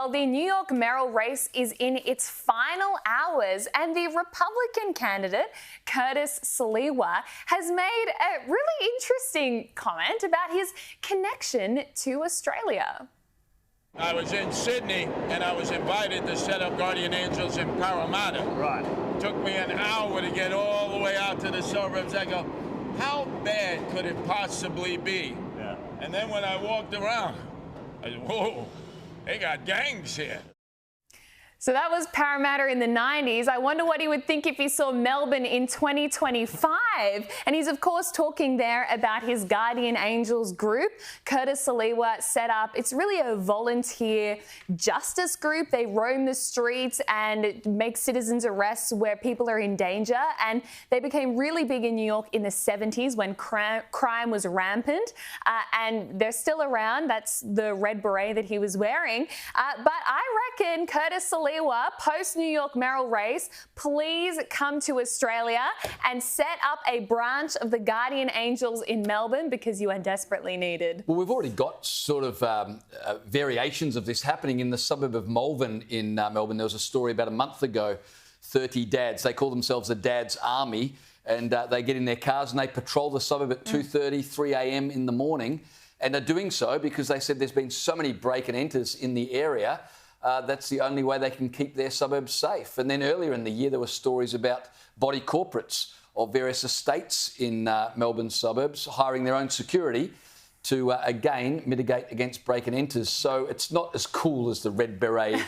Well, the New York mayoral race is in its final hours, and the Republican candidate, Curtis Sliwa, has made a really interesting comment about his connection to Australia. I was in Sydney and I was invited to set up Guardian Angels in Parramatta. Right. Took me an hour to get all the way out to the suburbs. I go, how bad could it possibly be? Yeah. And then when I walked around, I said, whoa, they got gangs here. So that was Parramatta in the 90s. I wonder what he would think if he saw Melbourne in 2025. And he's, of course, talking there about his Guardian Angels group. Curtis Sliwa set up, it's really a volunteer justice group. They roam the streets and make citizens arrests where people are in danger. And they became really big in New York in the 70s when crime was rampant. And they're still around. That's the red beret that he was wearing. But I reckon Curtis Sliwa, post-New York mayoral race, please come to Australia and set up a branch of the Guardian Angels in Melbourne because you are desperately needed. Well, we've already got sort of variations of this happening in the suburb of Malvern in Melbourne. There was a story about a month ago, 30 dads. They call themselves the Dad's Army, and they get in their cars and they patrol the suburb at 2:30, 3 a.m. in the morning. And they're doing so because they said there's been so many break and enters in the area. That's the only way they can keep their suburbs safe. And then earlier in the year, there were stories about body corporates of various estates in Melbourne's suburbs hiring their own security to, again, mitigate against break and enters. So it's not as cool as the Red Beret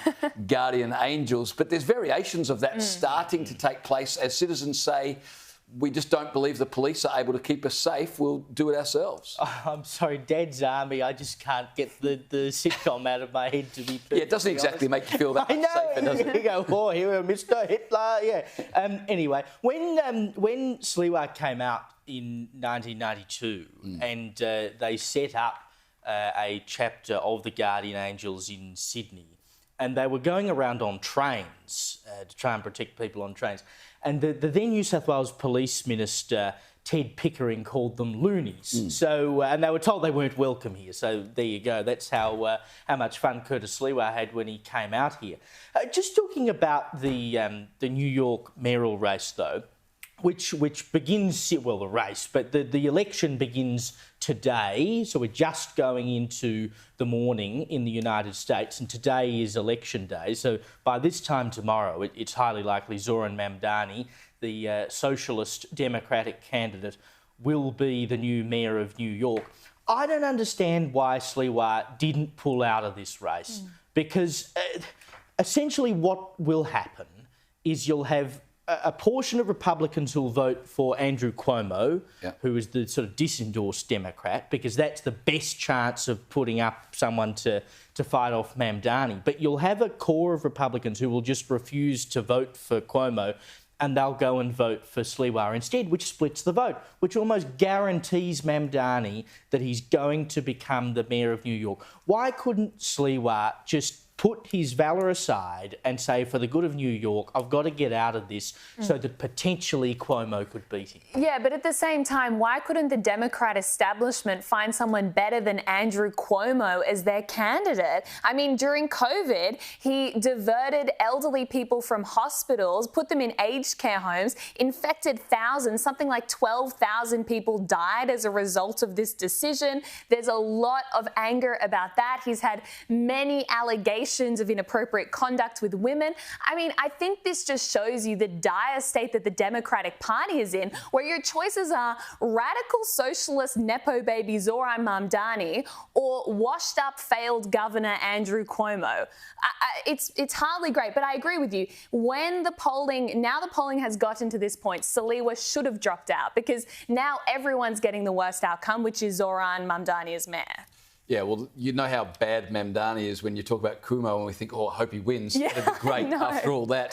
Guardian Angels, but there's variations of that starting to take place as citizens say, we just don't believe the police are able to keep us safe. We'll do it ourselves. Oh, I'm sorry, Dad's Army. I just can't get the sitcom out of my head, to be perfectly Yeah, it doesn't exactly make you feel that much safer, does it? You go, oh, here, Mr. Hitler. Yeah. Anyway, when Sliwa came out in 1992 and they set up a chapter of the Guardian Angels in Sydney, and they were going around on trains to try and protect people on trains. And the then New South Wales Police Minister, Ted Pickering, called them loonies. So, and they were told they weren't welcome here. So there you go. That's how much fun Curtis Sliwa had when he came out here. Just talking about the New York mayoral race, though, which begins, well, the race, but the election begins today. So we're just going into the morning in the United States, and today is election day. So by this time tomorrow, it's highly likely Zohran Mamdani, the socialist democratic candidate, will be the new mayor of New York. I don't understand why Sliwa didn't pull out of this race, because essentially what will happen is you'll have a portion of Republicans who will vote for Andrew Cuomo, who is the sort of disendorsed Democrat, because that's the best chance of putting up someone to fight off Mamdani. But you'll have a core of Republicans who will just refuse to vote for Cuomo, and they'll go and vote for Sliwa instead, which splits the vote, which almost guarantees Mamdani that he's going to become the mayor of New York. Why couldn't Sliwa just put his valour aside and say, for the good of New York, I've got to get out of this so that potentially Cuomo could beat him? Yeah, but at the same time, why couldn't the Democrat establishment find someone better than Andrew Cuomo as their candidate? I mean, during COVID, he diverted elderly people from hospitals, put them in aged care homes, infected thousands, something like 12,000 people died as a result of this decision. There's a lot of anger about that. He's had many allegations of inappropriate conduct with women. I mean, I think this just shows you the dire state that the Democratic Party is in, where your choices are radical socialist nepo baby Zohran Mamdani or washed up failed Governor Andrew Cuomo. It's hardly great, but I agree with you. When the polling has gotten to this point, Sliwa should have dropped out, because now everyone's getting the worst outcome, which is Zohran Mamdani as mayor. Yeah, well, you know how bad Mamdani is when you talk about Cuomo and we think, oh, I hope he wins. Yeah, That'd be great after all that.